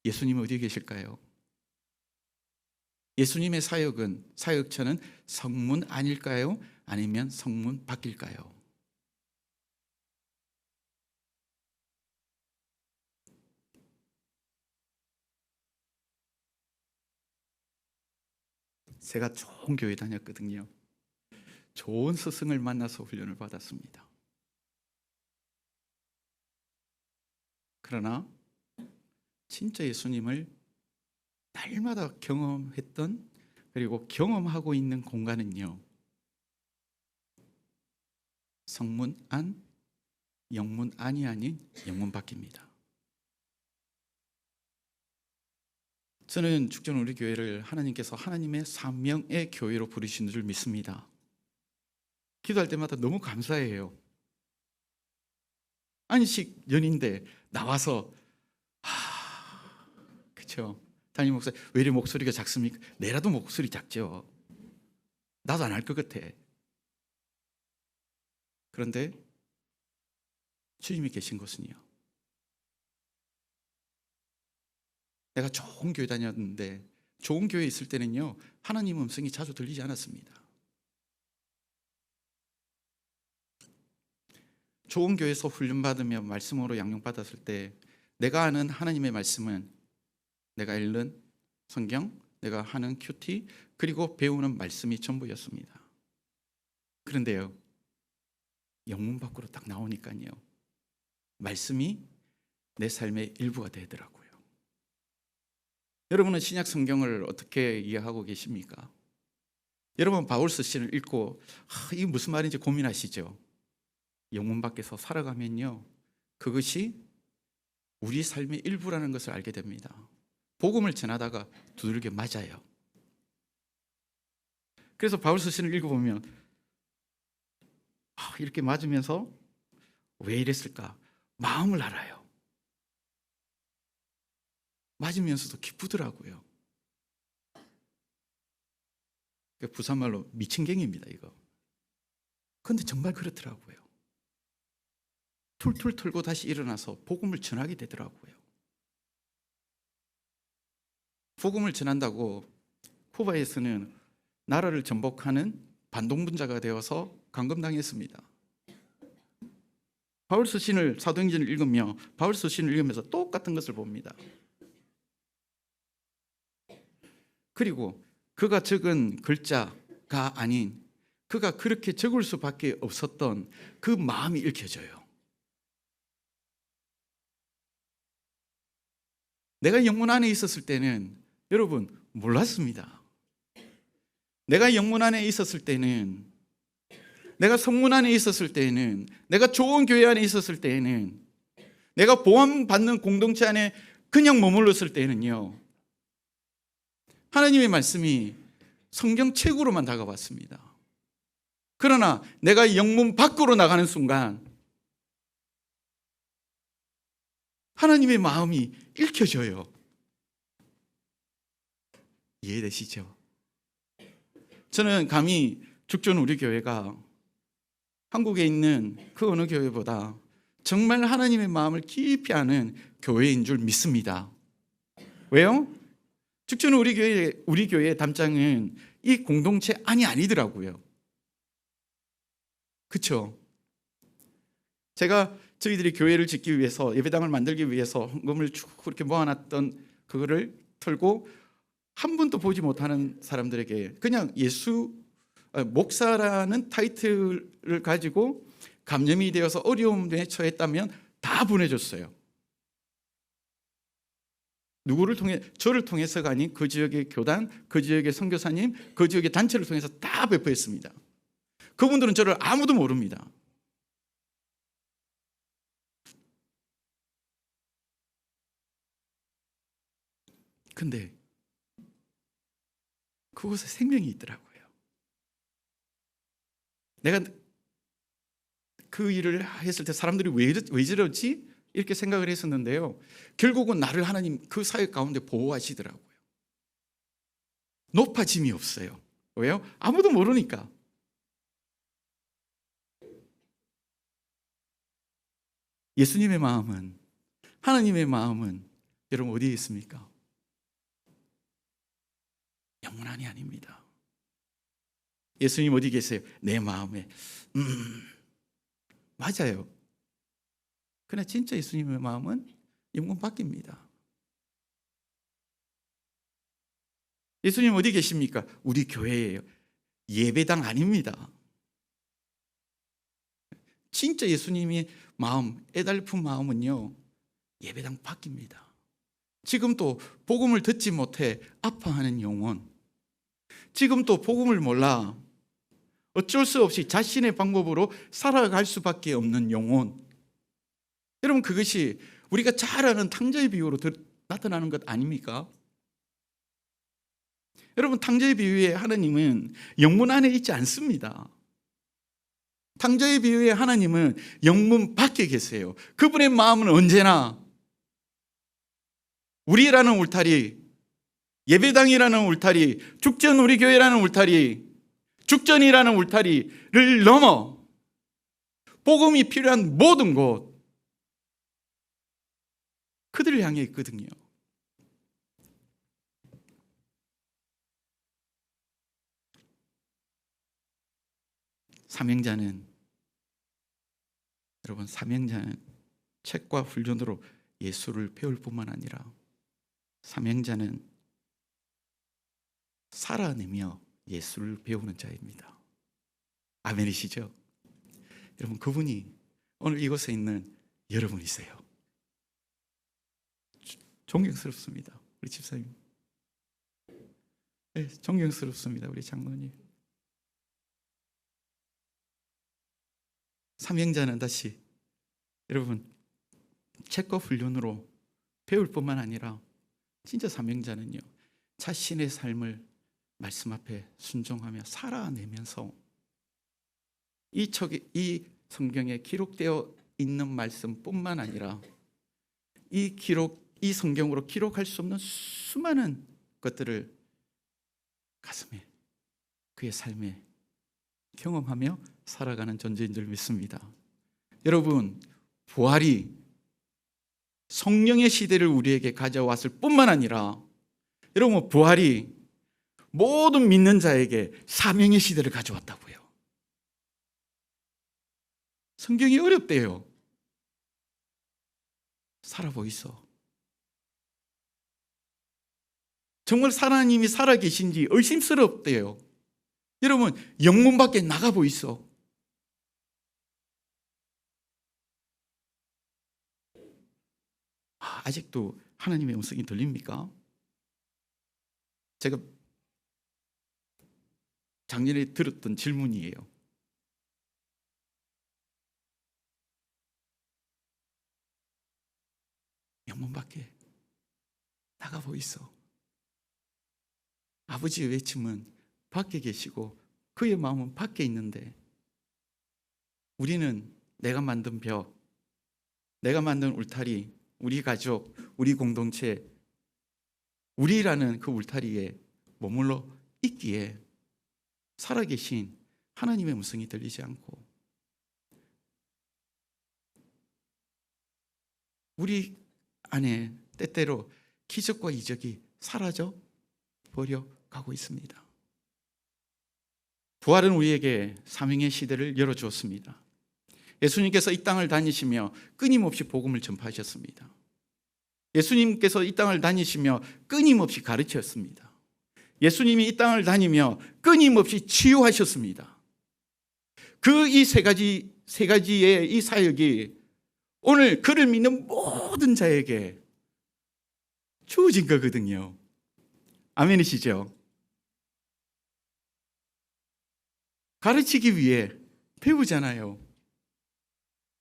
예수님은 어디에 계실까요? 예수님의 사역처는 성문 안일까요? 아니면 성문 밖일까요? 제가 좋은 교회 다녔거든요. 좋은 스승을 만나서 훈련을 받았습니다. 그러나 진짜 예수님을 날마다 경험했던, 그리고 경험하고 있는 공간은요, 성문 안, 영문 안이 아닌 영문 밖입니다. 저는 축전 우리 교회를 하나님께서 하나님의 사명의 교회로 부르신 줄 믿습니다. 기도할 때마다 너무 감사해요. 안식 연인데 나와서 그렇죠? 담임 목사, 왜 이렇게 목소리가 작습니까? 내라도 목소리 작죠. 나도 안 할 것 같아. 그런데 주님이 계신 곳은요, 내가 좋은 교회 다녔는데 좋은 교회에 있을 때는요, 하나님 음성이 자주 들리지 않았습니다. 좋은 교회에서 훈련받으며 말씀으로 양육받았을 때 내가 아는 하나님의 말씀은 내가 읽는 성경, 내가 하는 큐티, 그리고 배우는 말씀이 전부였습니다. 그런데요, 영문 밖으로 딱 나오니까요, 말씀이 내 삶의 일부가 되더라고요. 여러분은 신약 성경을 어떻게 이해하고 계십니까? 여러분 바울스 씨를 읽고 이게 무슨 말인지 고민하시죠? 영문 밖에서 살아가면요, 그것이 우리 삶의 일부라는 것을 알게 됩니다. 복음을 전하다가 두들겨 맞아요. 그래서 바울스 씨를 읽어보면 이렇게 맞으면서 왜 이랬을까? 마음을 알아요. 맞으면서도 기쁘더라고요. 부산말로 미친갱입니다, 이거. 그런데 정말 그렇더라고요. 툴툴 털고 다시 일어나서 복음을 전하게 되더라고요. 복음을 전한다고 쿠바에서는 나라를 전복하는 반동분자가 되어서 감금당했습니다. 바울스 신을, 사도행전을 읽으며 바울스 신을 읽으면서 똑같은 것을 봅니다. 그리고 그가 적은 글자가 아닌 그가 그렇게 적을 수밖에 없었던 그 마음이 읽혀져요. 내가 영문 안에 있었을 때는 여러분 몰랐습니다. 내가 영문 안에 있었을 때는, 내가 성문 안에 있었을 때는, 내가 좋은 교회 안에 있었을 때는, 내가 보호받는 공동체 안에 그냥 머물렀을 때는요, 하나님의 말씀이 성경책으로만 다가왔습니다. 그러나 내가 영문 밖으로 나가는 순간 하나님의 마음이 읽혀져요. 이해되시죠? 저는 감히 죽전 우리 교회가 한국에 있는 그 어느 교회보다 정말 하나님의 마음을 깊이 아는 교회인 줄 믿습니다. 왜요? 죽전 우리 교회의 담장은 이 공동체 안이 아니더라고요. 그렇죠? 제가 저희들이 교회를 짓기 위해서, 예배당을 만들기 위해서 헌금을 쭉 그렇게 모아놨던 그거를 털고 한 번도 보지 못하는 사람들에게 그냥 목사라는 타이틀을 가지고 감염이 되어서 어려움에 처했다면 다 보내줬어요. 누구를 통해? 저를 통해서가 아닌 그 지역의 교단, 그 지역의 선교사님, 그 지역의 단체를 통해서 다 배포했습니다. 그분들은 저를 아무도 모릅니다. 근데 그곳에 생명이 있더라고요. 내가 그 일을 했을 때 사람들이 왜 저러지? 이렇게 생각을 했었는데요, 결국은 나를 하나님 그 사역 가운데 보호하시더라고요. 높아짐이 없어요. 왜요? 아무도 모르니까. 예수님의 마음은, 하나님의 마음은 여러분 어디에 있습니까? 영문 안이 아닙니다. 예수님 어디 계세요? 내 마음에. 맞아요. 그러나 진짜 예수님의 마음은 영문 밖입니다. 예수님 어디 계십니까? 우리 교회예요. 예배당 아닙니다. 진짜 예수님의 마음, 애달픈 마음은요, 예배당 밖입니다. 지금도 복음을 듣지 못해 아파하는 영혼, 지금도 복음을 몰라 어쩔 수 없이 자신의 방법으로 살아갈 수밖에 없는 영혼, 여러분 그것이 우리가 잘 아는 탕자의 비유로 나타나는 것 아닙니까? 여러분 탕자의 비유에 하나님은 영문 안에 있지 않습니다. 탕자의 비유에 하나님은 영문 밖에 계세요. 그분의 마음은 언제나 우리라는 울타리, 예배당이라는 울타리, 죽전 우리 교회라는 울타리, 죽전이라는 울타리를 넘어 복음이 필요한 모든 곳, 그들을 향해 있거든요. 사명자는, 여러분 사명자는 책과 훈련으로 예수를 배울 뿐만 아니라 사명자는 살아내며 예수를 배우는 자입니다. 아멘이시죠? 여러분 그분이 오늘 이곳에 있는 여러분이세요. 존경스럽습니다. 우리 집사님. 네, 존경스럽습니다. 우리 장로님. 사명자는 다시 여러분 책과 훈련으로 배울 뿐만 아니라 진짜 사명자는요, 자신의 삶을 말씀 앞에 순종하며 살아내면서 이 성경에 기록되어 있는 말씀뿐만 아니라 이 성경으로 기록할 수 없는 수많은 것들을 가슴에, 그의 삶에 경험하며 살아가는 존재인 줄 믿습니다. 여러분, 부활이 성령의 시대를 우리에게 가져왔을 뿐만 아니라 여러분 부활이 모든 믿는 자에게 사명의 시대를 가져왔다고요. 성경이 어렵대요. 살아보이소. 정말 하나님이 살아계신지 의심스럽대요. 여러분 영문 밖에 나가보이소. 아직도 하나님의 음성이 들립니까? 제가 작년에 들었던 질문이에요. 영문 밖에 나가보이소. 아버지의 외침은 밖에 계시고 그의 마음은 밖에 있는데 우리는 내가 만든 벽, 내가 만든 울타리, 우리 가족, 우리 공동체, 우리라는 그 울타리에 머물러 있기에 살아계신 하나님의 음성이 들리지 않고 우리 안에 때때로 기적과 이적이 사라져 버려 가고 있습니다. 부활은 우리에게 사명의 시대를 열어주었습니다. 예수님께서 이 땅을 다니시며 끊임없이 복음을 전파하셨습니다. 예수님께서 이 땅을 다니시며 끊임없이 가르쳤습니다. 예수님이 이 땅을 다니며 끊임없이 치유하셨습니다. 그 이 세 가지의 이 사역이 오늘 그를 믿는 모든 자에게 주어진 거거든요. 아멘이시죠? 가르치기 위해 배우잖아요.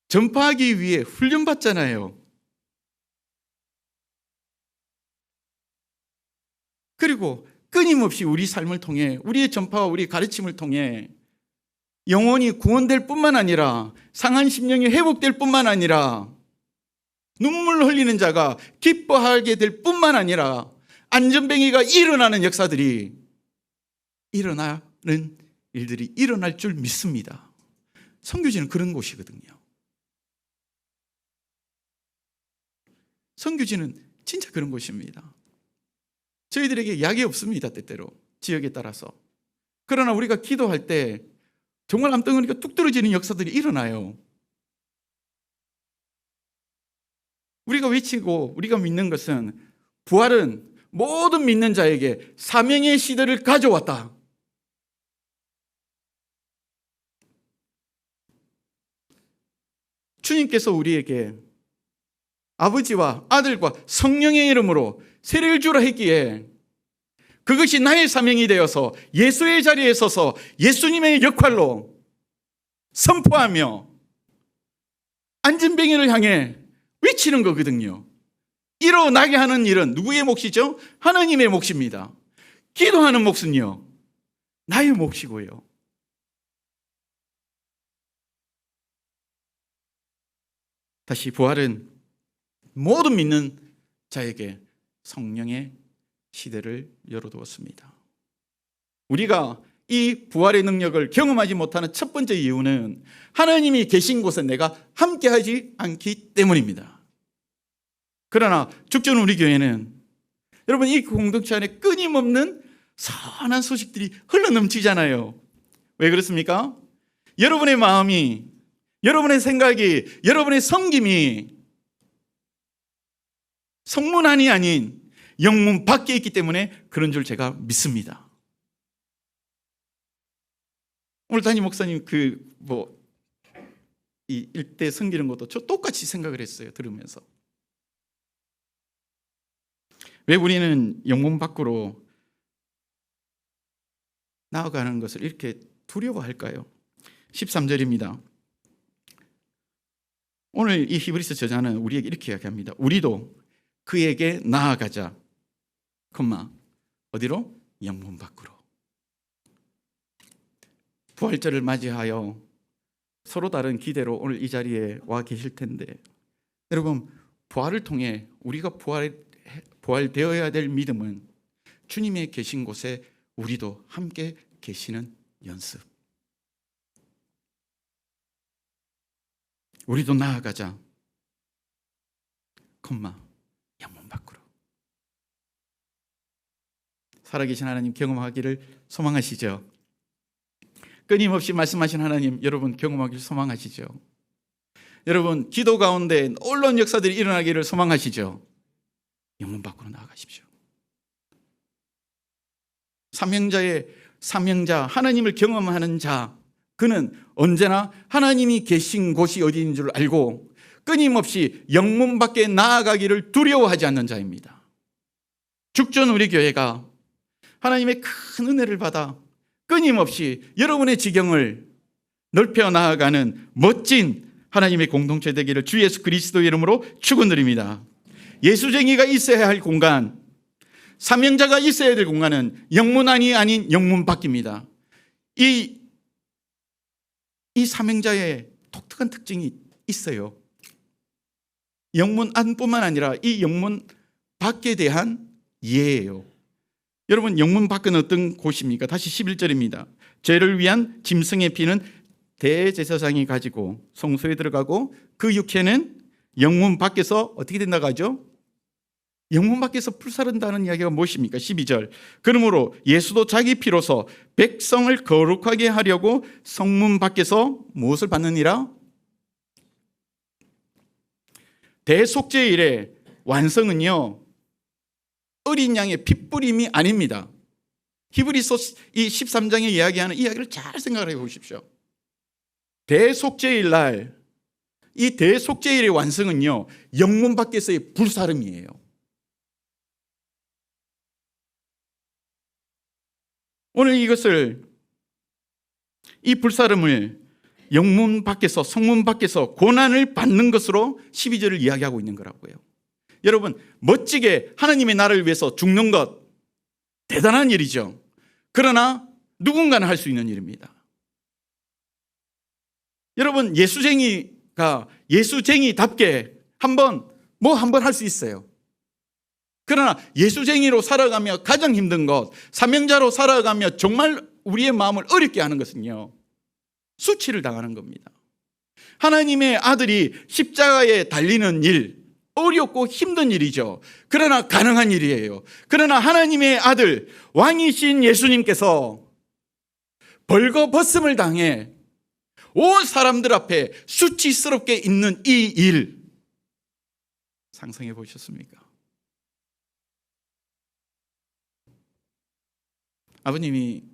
전파하기 위해 훈련받잖아요. 그리고 끊임없이 우리 삶을 통해 우리의 전파와 우리 가르침을 통해 영혼이 구원될 뿐만 아니라 상한 심령이 회복될 뿐만 아니라 눈물 흘리는 자가 기뻐하게 될 뿐만 아니라 안전뱅이가 일어나는 역사들이 일어나는 일들이 일어날 줄 믿습니다. 선교지는 그런 곳이거든요. 선교지는 진짜 그런 곳입니다. 저희들에게 약이 없습니다. 때때로 지역에 따라서. 그러나 우리가 기도할 때 정말 암덩어리가 뚝 떨어지는 역사들이 일어나요. 우리가 외치고 우리가 믿는 것은 부활은 모든 믿는 자에게 사명의 시대를 가져왔다. 주님께서 우리에게 아버지와 아들과 성령의 이름으로 세례를 주라 했기에 그것이 나의 사명이 되어서 예수의 자리에 서서 예수님의 역할로 선포하며 안전뱅이를 향해 외치는 거거든요. 일어나게 하는 일은 누구의 몫이죠? 하나님의 몫입니다. 기도하는 몫은요, 나의 몫이고요. 다시 부활은 모든 믿는 자에게 성령의 시대를 열어두었습니다. 우리가 이 부활의 능력을 경험하지 못하는 첫 번째 이유는 하나님이 계신 곳에 내가 함께하지 않기 때문입니다. 그러나 죽전 우리 교회는 여러분 이 공동체 안에 끊임없는 선한 소식들이 흘러넘치잖아요. 왜 그렇습니까? 여러분의 마음이, 여러분의 생각이, 여러분의 섬김이 성문 안이 아닌 영문 밖에 있기 때문에 그런 줄 제가 믿습니다. 오늘 담임 목사님 이 일대 섬기는 것도 저 똑같이 생각을 했어요. 들으면서. 왜 우리는 영문 밖으로 나아가는 것을 이렇게 두려워할까요? 13절입니다. 오늘 이 히브리서 저자는 우리에게 이렇게 이야기합니다. 우리도 그에게 나아가자. 어디로? 영문 밖으로. 부활절을 맞이하여 서로 다른 기대로 오늘 이 자리에 와 계실 텐데 여러분 부활을 통해 우리가 부활되어야 될 믿음은 주님의 계신 곳에 우리도 함께 계시는 연습. 우리도 나아가자. 영문 밖으로. 살아계신 하나님 경험하기를 소망하시죠? 끊임없이 말씀하신 하나님 여러분 경험하기를 소망하시죠? 여러분 기도 가운데 놀라운 역사들이 일어나기를 소망하시죠? 영문 밖으로 나아가십시오. 사명자 하나님을 경험하는 자 그는 언제나 하나님이 계신 곳이 어디인 줄 알고 끊임없이 영문 밖에 나아가기를 두려워하지 않는 자입니다. 죽전 우리 교회가 하나님의 큰 은혜를 받아 끊임없이 여러분의 지경을 넓혀 나아가는 멋진 하나님의 공동체 되기를 주 예수 그리스도 이름으로 축원드립니다. 예수쟁이가 있어야 할 공간, 사명자가 있어야 될 공간은 영문안이 아닌 영문 밖입니다. 이 사명자의 독특한 특징이 있어요. 영문 안뿐만 아니라 이 영문 밖에 대한 이해예요. 여러분, 영문 밖은 어떤 곳입니까? 다시 11절입니다. 죄를 위한 짐승의 피는 대제사장이 가지고 성소에 들어가고 그 육체는 영문 밖에서 어떻게 된다고 하죠? 영문 밖에서 불사른다는 이야기가 무엇입니까? 12절. 그러므로 예수도 자기 피로서 백성을 거룩하게 하려고 성문 밖에서 무엇을 받느니라? 대속죄일의 완성은요, 어린 양의 핏부림이 아닙니다. 히브리서 이 13장에 이야기하는 이야기를 잘 생각을 해 보십시오. 대속죄일 날, 이 대속죄일의 완성은요, 영문 밖에서의 불사름이에요. 오늘 이 불사름을 영문 밖에서, 성문 밖에서 고난을 받는 것으로 12절을 이야기하고 있는 거라고요. 여러분, 멋지게 하나님의 나라를 위해서 죽는 것 대단한 일이죠. 그러나 누군가는 할 수 있는 일입니다. 여러분, 예수쟁이가 예수쟁이답게 한번 할 수 있어요. 그러나 예수쟁이로 살아가며 가장 힘든 것, 사명자로 살아가며 정말 우리의 마음을 어렵게 하는 것은요, 수치를 당하는 겁니다. 하나님의 아들이 십자가에 달리는 일, 어렵고 힘든 일이죠. 그러나 가능한 일이에요. 그러나 하나님의 아들, 왕이신 예수님께서 벌거벗음을 당해 온 사람들 앞에 수치스럽게 있는 이 일, 상상해 보셨습니까? 아버님이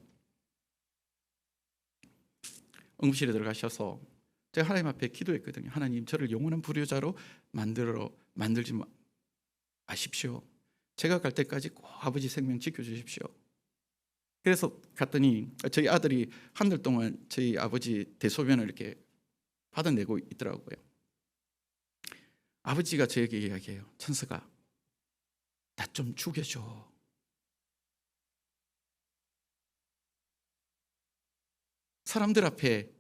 응급실에 들어가셔서 제가 하나님 앞에 기도했거든요. 하나님, 저를 영원한 불효자로 만들지 마십시오. 제가 갈 때까지 꼭 아버지 생명 지켜주십시오. 그래서 갔더니 저희 아들이 한 달 동안 저희 아버지 대소변을 이렇게 받아내고 있더라고요. 아버지가 저에게 이야기해요. 천석아, 나 좀 죽여줘. 사람들 앞에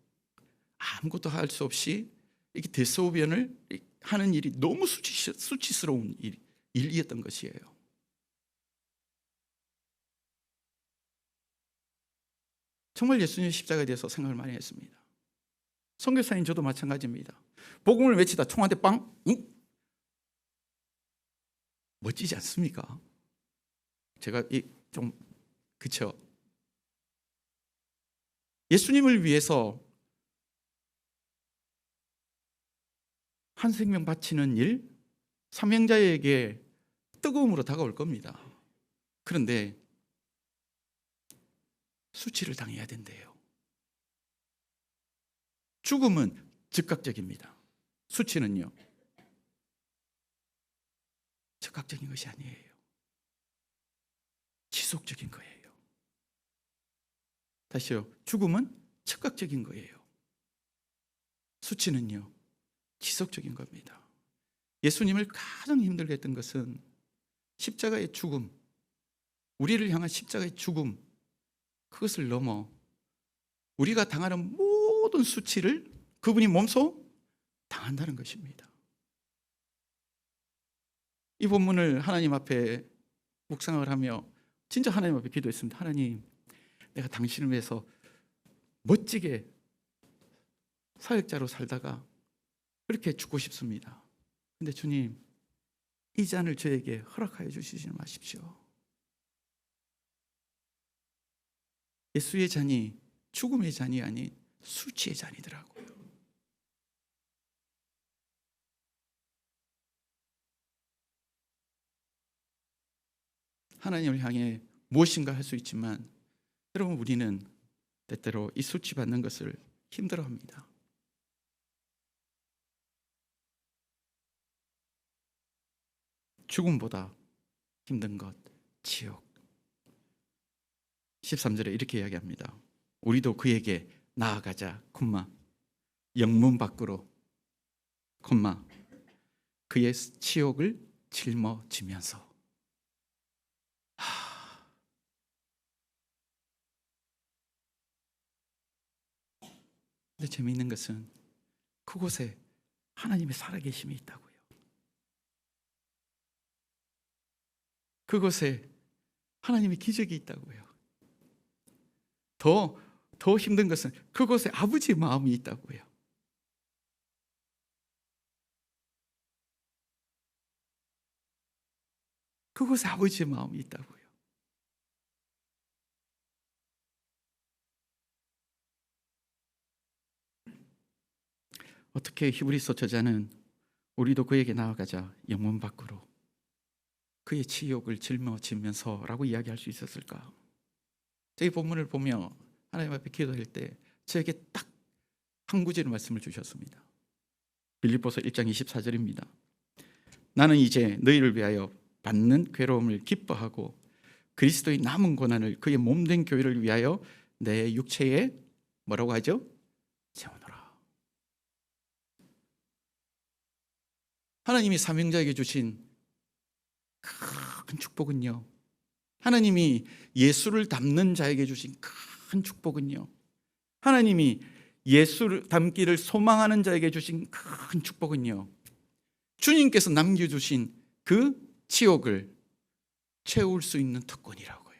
아무것도 할 수 없이 이렇게 대소변을 하는 일이 너무 수치스러운 일이었던 것이에요. 정말 예수님의 십자가에 대해서 생각을 많이 했습니다. 선교사인 저도 마찬가지입니다. 복음을 외치다 총한테 빵? 응? 멋지지 않습니까? 제가 좀 그쵸? 예수님을 위해서 한 생명 바치는 일, 사명자에게 뜨거움으로 다가올 겁니다. 그런데 수치를 당해야 된대요. 죽음은 즉각적입니다. 수치는요, 즉각적인 것이 아니에요. 지속적인 거예요. 다시요, 죽음은 즉각적인 거예요. 수치는요, 지속적인 겁니다. 예수님을 가장 힘들게 했던 것은 십자가의 죽음, 우리를 향한 십자가의 죽음, 그것을 넘어 우리가 당하는 모든 수치를 그분이 몸소 당한다는 것입니다. 이 본문을 하나님 앞에 묵상을 하며 진짜 하나님 앞에 기도했습니다. 하나님, 내가 당신을 위해서 멋지게 사역자로 살다가 그렇게 죽고 싶습니다. 근데 주님, 이 잔을 저에게 허락하여 주시지 마십시오. 예수의 잔이 죽음의 잔이 아닌 수치의 잔이더라고요. 하나님을 향해 무엇인가 할 수 있지만 여러분, 우리는 때때로 이 수치받는 것을 힘들어합니다. 죽음보다 힘든 것, 지옥. 13절에 이렇게 이야기합니다. 우리도 그에게 나아가자, 영문 밖으로, 그의 치욕을 짊어지면서. 근데 재미있는 것은 그곳에 하나님의 살아계심이 있다고요. 그곳에 하나님의 기적이 있다고요. 더 힘든 것은 그곳에 아버지의 마음이 있다고요. 그곳에 아버지의 마음이 있다고요. 어떻게 히브리서 저자는 우리도 그에게 나아가자, 영문 밖으로, 그의 치욕을 짊어지면서라고 이야기할 수 있었을까? 이 본문을 보며 하나님 앞에 기도할 때 저에게 딱 한 구절의 말씀을 주셨습니다. 빌립보서 1장 24절입니다. 나는 이제 너희를 위하여 받는 괴로움을 기뻐하고 그리스도의 남은 고난을 그의 몸된 교회를 위하여 내 육체에 뭐라고 하죠? 채우노라. 하나님이 사명자에게 주신 큰 축복은요, 하나님이 예수를 닮는 자에게 주신 큰 축복은요, 하나님이 예수를 닮기를 소망하는 자에게 주신 큰 축복은요, 주님께서 남겨주신 그 치욕을 채울 수 있는 특권이라고요.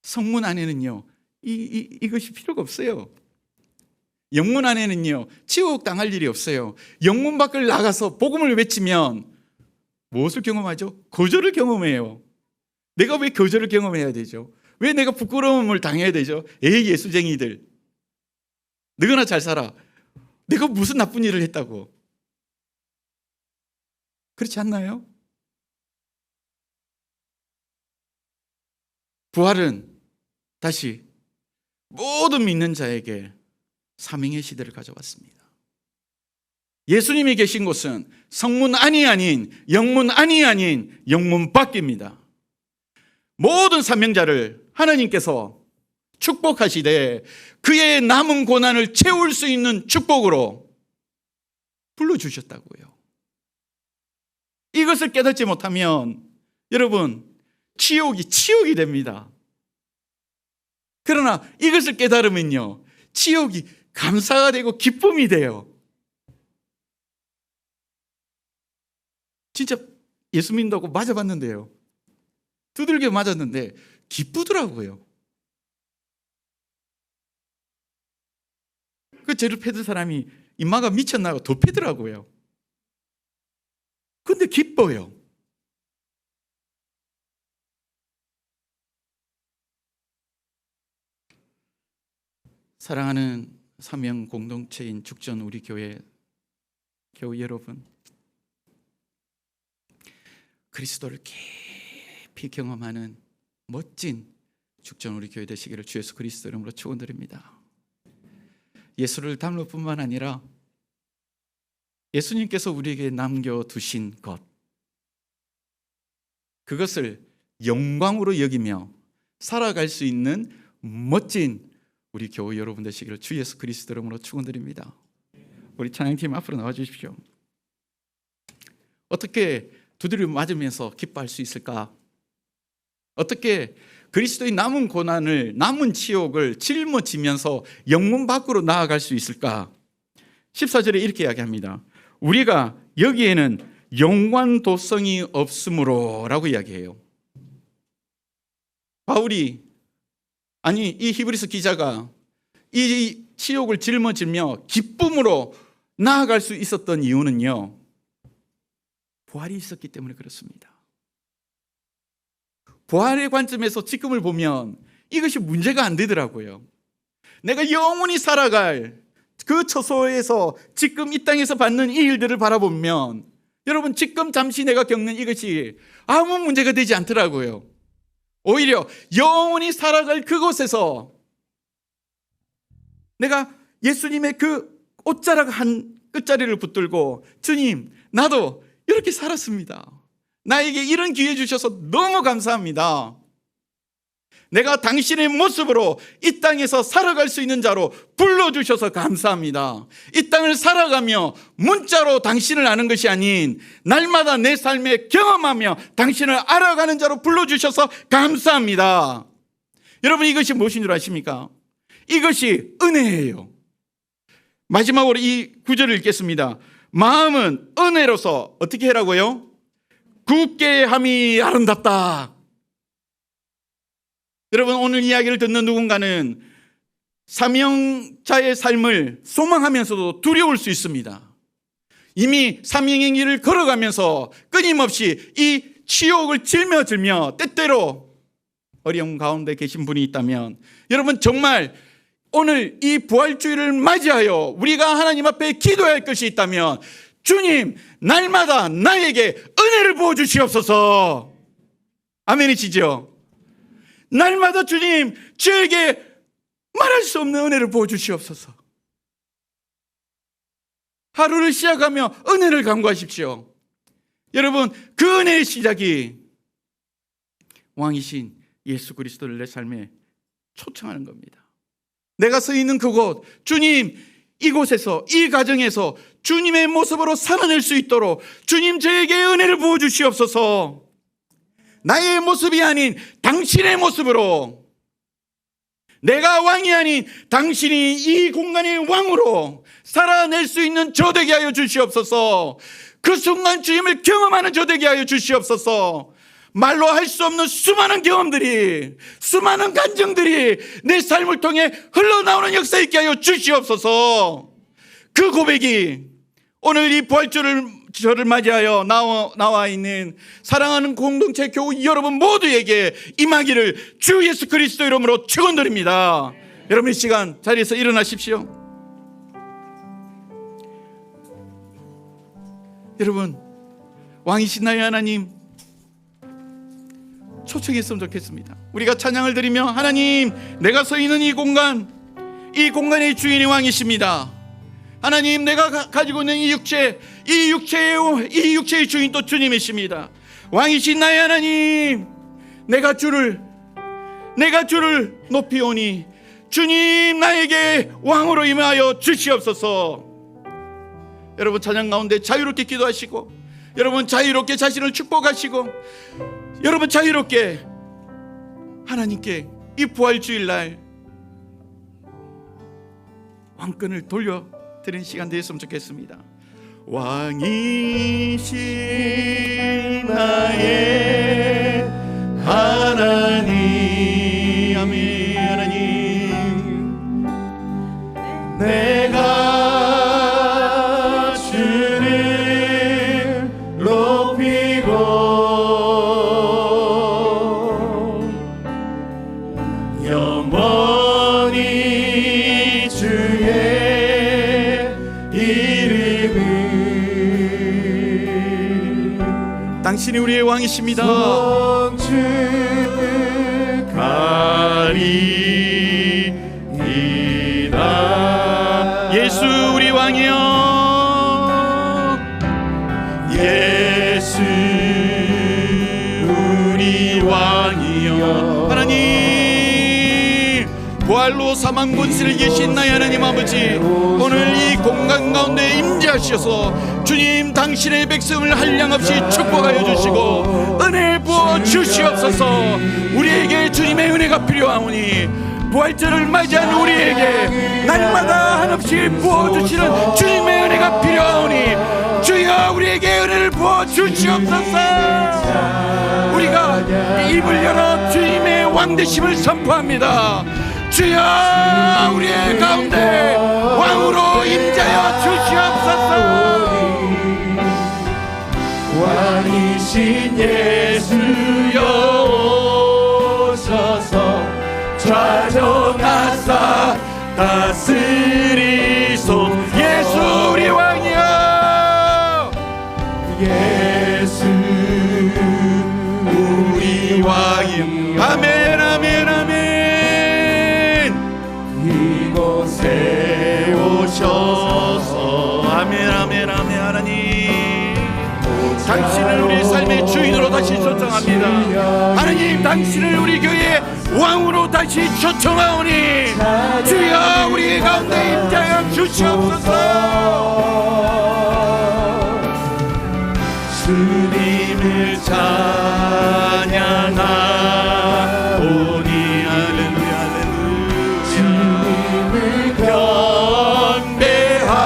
성문 안에는요, 이것이 필요가 없어요. 영문 안에는요, 치욕 당할 일이 없어요. 영문 밖을 나가서 복음을 외치면 무엇을 경험하죠? 거절을 경험해요. 내가 왜 거절을 경험해야 되죠? 왜 내가 부끄러움을 당해야 되죠? 에이, 예수쟁이들, 너희나 잘 살아. 내가 무슨 나쁜 일을 했다고. 그렇지 않나요? 부활은 다시 모든 믿는 자에게 사명의 시대를 가져왔습니다. 예수님이 계신 곳은 성문 안이 아닌, 영문 안이 아닌 영문 밖입니다. 모든 사명자를 하나님께서 축복하시되 그의 남은 고난을 채울 수 있는 축복으로 불러주셨다고요. 이것을 깨닫지 못하면 여러분, 치욕이 됩니다. 그러나 이것을 깨달으면요, 치욕이 감사가 되고 기쁨이 돼요. 진짜 예수 믿는다고 맞아봤는데요, 두들겨 맞았는데 기쁘더라고요. 그 저를 패던 사람이 인마가 미쳤나고 더 패더라고요. 근데 기뻐요. 사랑하는 사명 공동체인 죽전 우리 교회 여러분, 그리스도를 깊이 경험하는 멋진 죽전 우리 교회 되시기를 주 예수 그리스도 이름으로 축원드립니다. 예수를 닮을 뿐만 아니라 예수님께서 우리에게 남겨두신 것, 그것을 영광으로 여기며 살아갈 수 있는 멋진 우리 교회 여러분 되시기를 주 예수 그리스도 이름으로 축원드립니다. 우리 찬양팀 앞으로 나와 주십시오. 어떻게 두드려 맞으면서 기뻐할 수 있을까? 어떻게 그리스도의 남은 고난을, 남은 치욕을 짊어지면서 영문 밖으로 나아갈 수 있을까? 14절에 이렇게 이야기합니다. 우리가 여기에는 연관도성이 없으므로 라고 이야기해요. 바울이, 아니 이 히브리서 기자가 이 치욕을 짊어지며 기쁨으로 나아갈 수 있었던 이유는요, 부활이 있었기 때문에 그렇습니다. 부활의 관점에서 지금을 보면 이것이 문제가 안 되더라고요. 내가 영원히 살아갈 그 처소에서 지금 이 땅에서 받는 이 일들을 바라보면 여러분, 지금 잠시 내가 겪는 이것이 아무 문제가 되지 않더라고요. 오히려 영원히 살아갈 그곳에서 내가 예수님의 그 옷자락 한 끝자리를 붙들고, 주님, 나도 이렇게 살았습니다. 나에게 이런 기회 주셔서 너무 감사합니다. 내가 당신의 모습으로 이 땅에서 살아갈 수 있는 자로 불러주셔서 감사합니다. 이 땅을 살아가며 문자로 당신을 아는 것이 아닌 날마다 내 삶에 경험하며 당신을 알아가는 자로 불러주셔서 감사합니다. 여러분, 이것이 무엇인 줄 아십니까? 이것이 은혜예요. 마지막으로 이 구절을 읽겠습니다. 마음은 은혜로서 어떻게 하라고요? 굳게 함이 아름답다. 여러분, 오늘 이야기를 듣는 누군가는 사명자의 삶을 소망하면서도 두려울 수 있습니다. 이미 사명의 길을 걸어가면서 끊임없이 이 치욕을 짊어지며 때때로 어려움 가운데 계신 분이 있다면, 여러분, 정말 오늘 이 부활주의를 맞이하여 우리가 하나님 앞에 기도해야 할 것이 있다면, 주님, 날마다 나에게 은혜를 부어주시옵소서. 아멘이시죠? 날마다 주님, 저에게 말할 수 없는 은혜를 부어주시옵소서. 하루를 시작하며 은혜를 간구하십시오. 여러분, 그 은혜의 시작이 왕이신 예수 그리스도를 내 삶에 초청하는 겁니다. 내가 서 있는 그곳, 주님, 이곳에서, 이 가정에서 주님의 모습으로 살아낼 수 있도록 주님, 저에게 은혜를 부어주시옵소서. 나의 모습이 아닌 당신의 모습으로, 내가 왕이 아닌 당신이 이 공간의 왕으로 살아낼 수 있는 저 되게 하여 주시옵소서. 그 순간 주님을 경험하는 저 되게 하여 주시옵소서. 말로 할 수 없는 수많은 경험들이, 수많은 감정들이 내 삶을 통해 흘러나오는 역사 있게 하여 주시옵소서. 그 고백이 오늘 이 부활주를 맞이하여 나와 있는 사랑하는 공동체 교우 여러분 모두에게 임하기를 주 예수 그리스도 이름으로 축원드립니다. 여러분, 이 시간 자리에서 일어나십시오. 여러분, 왕이신 나의 하나님 초청했으면 좋겠습니다. 우리가 찬양을 드리며, 하나님, 내가 서 있는 이 공간의 주인이 왕이십니다. 하나님, 내가 가지고 있는 이 육체의 주인 또 주님이십니다. 왕이신 나의 하나님, 내가 주를 높이오니 주님, 나에게 왕으로 임하여 주시옵소서. 여러분, 찬양 가운데 자유롭게 기도하시고, 여러분 자유롭게 자신을 축복하시고, 여러분 자유롭게 하나님께 이 부활주일날 왕권을 돌려드리는 시간 되었으면 좋겠습니다. 왕이신 나의 하나님, 아멘. 하나님, 내가 주를 높이고 영원히 주의 이름을, 당신이 우리의 왕이십니다. 가리이다. 예수 우리 왕이여, 예수 우리 왕이여. 하나님, 부활로 사망 권세를 이기신 나의 하나님 아버지, 오늘 이 공간 가운데 임재하셔서 주님, 당신의 백성을 한량없이 축복하여 주시고 은혜 부어 주시옵소서. 우리에게 주님의 은혜가 필요하오니 부활절을 맞이한 우리에게 날마다 한없이 부어주시는 주님의 은혜가 필요하오니 주여, 우리에게 은혜를 부어 주시옵소서. 우리가 입을 열어 주님의 왕되심을 선포합니다. 주여, 우리의 가운데 왕으로 임재하여 주시옵소서. 왕이신 예수여 오셔서 좌정하사 다스리소. 예수 우리 왕이여, 예수 우리 왕이여. 아멘, 아멘, 아멘. 이곳에 오셔서, 아멘, 아멘, 아멘. 하나님, 당신을 우리 삶의 주인으로 찬양합니다. 하나님, 당신을 우리 교회의 왕으로 다시 초청하오니 주여 우리 가운데 임재하여 주시옵소서. 주님을 찬양하오니 할렐루야 할렐루야. 주님을 경배하오니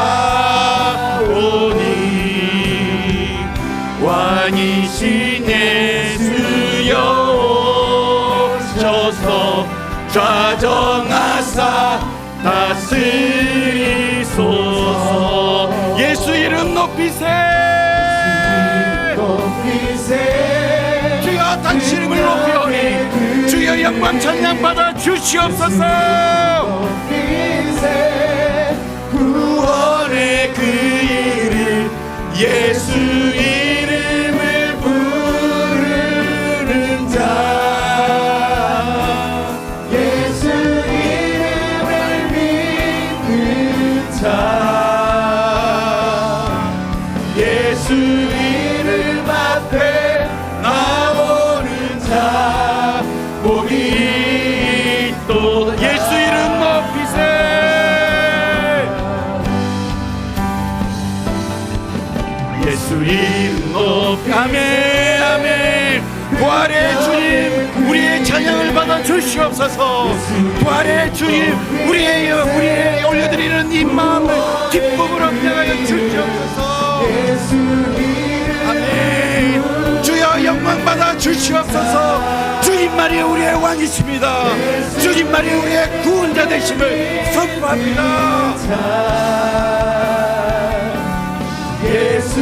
왕이신 예수여 오셔서 좌정하사 다스리소서. 예수 이름 높이세. 주여 당신 이름을 높이오니 주여 영광 찬양 받아 주시옵소서. 구원의 그 이름 예수 이름을 부르는 자, 예수 이름을 믿는 자, 예수 이름 앞에 나오는 자 복이 있도다. 예수 이름 높이세. 예수 이름 높이. 아멘 아멘. 부활의 주님 우리의 찬양을 받아 주시옵소서. 부활의 주님 우리의 올려드리는 이 마음을 기쁨으로 변하여 주시옵소서. 아멘. 주여 영광 받아 주시옵소서. 주님만이 우리의 왕이십니다. 주님만이 우리의 구원자 되심을 선포합니다. 예수